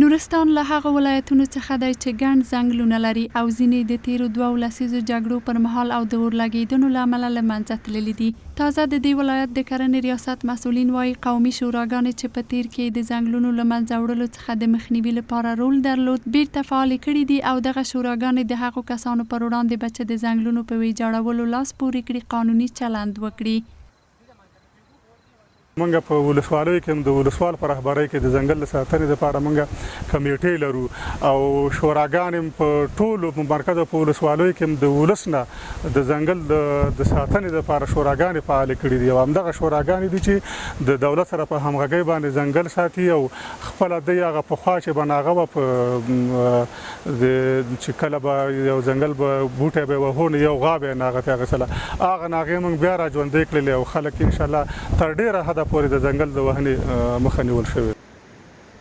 نورستان له هغه ولایتونو څخه دی چې ګڼ ځنګلونه لري او ځینې د تیرو 2 لسیزو جګړو پر مهال او د اورلګیدنو له امله له منځه تللي دي. تازه د دې ولایت د کرنې ریاست مسوولین وایي قومي شوراګانې چې په تیر کې د ځنګلونو له منځه وړلو څخه د مخنیوي لپاره رول درلود بیرته فعال کړي دي او دغه شوراګانې د هغو کسانو پر وړاندې به چې د ځنګلونو په ویجاړولو لاس پورې کړي قانوني چلند وکړي. منګه په ولسوالیوکې کې د ولسوال په رهبرۍ کې د ځنګل د ساتنې لپاره منګه کمیټې لرو او شوراګانې په ټولو په مرکز په ولسوالیوکې کې د ولس نه د ځنګل د ساتنې لپاره شوراګانې فعال کړي دي او همدغه شوراګانې دي چې د دولت سره په همغږۍ باندې ځنګل ساتي او خپل د هغه پخوا چې بناغه په چې کله به یو ځنګل به بوټي به وهونه یو غابه ناغه ته غسله هغه ناغه موږ بیا را ژوندې کړل او خلک ان شاء الله تر ډیره حد پورې د ځنګل د وهنې مخنیول شوی.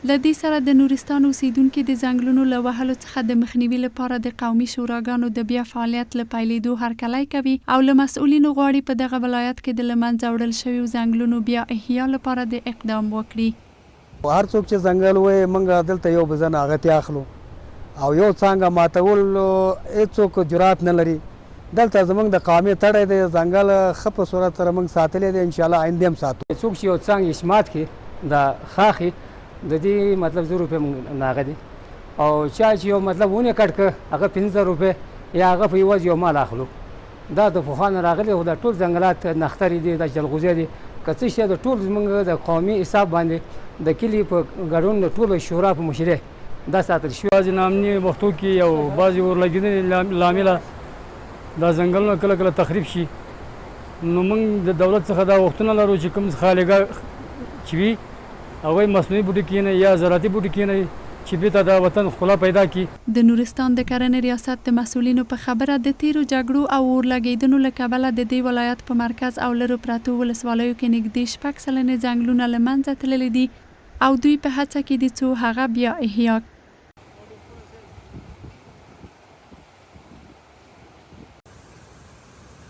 له دې سره د نورستان اوسیدونکو د ځنګلونو له وهلو څخه د مخنیوي لپاره د قومي شوراګانو د بیا فعالیت له پیلېدو هرکلی کوي او له مسوولینو غواړي په دغه ولایت کې د له منځه وړل شویو ځنګلونو بیا احیا لپاره د اقدام وکړي. هر څوک چې ځنګل وایي موږ دلته یو بزن هغه ته اخلو او یو څنګه ماتول هېڅوک جرات نه لري. دلته زمونږ د قومي تړی دی ځنګل ښه په صورت سره موږ ساتلی دی انشاءالله آینده هم ساتو. څوک چې یو څنګه اسمات کړي د خاښې د دې مطلب 100 روپۍ موږ ناغه دي او چا چې یو مطلب ونه کټ که هغه 15 روپۍ یا هغه په یوازې یو مال اخلو. دا د پخوانه راغلی خو دا ټول ځنګلات نښترې دي دا جلغوزي دي که څه شی د ټول زمونږ د قومي حساب باندې د کلي په ګډون د ټولو شورا په مشرۍ دا ساتل شوي. بعضې نامني وختو کې او بعضې اورلګېدنې لامله دا ځنګلونه کله کله تخریب شي نو موږ د دولت څخه دا وختونه لرو چې کوم خالیګاه چې وي هغوی مصنوعي بوټي کښېنوي یا زراعتي بوټي کښېنوي چې بېرته د وطن ښکلا پیدا کړي. د نورستان د کرنې ریاست د مسوولینو په خبره د تیرو جګړو او اورلګیدنو له کبله د دې ولایت په مرکز او لرو پرتو ولسوالیو کې نږدې 6 سلنې ځنګلونه له منځه تللي دي او دوی په هڅه کې دي څو هغه بیا احیا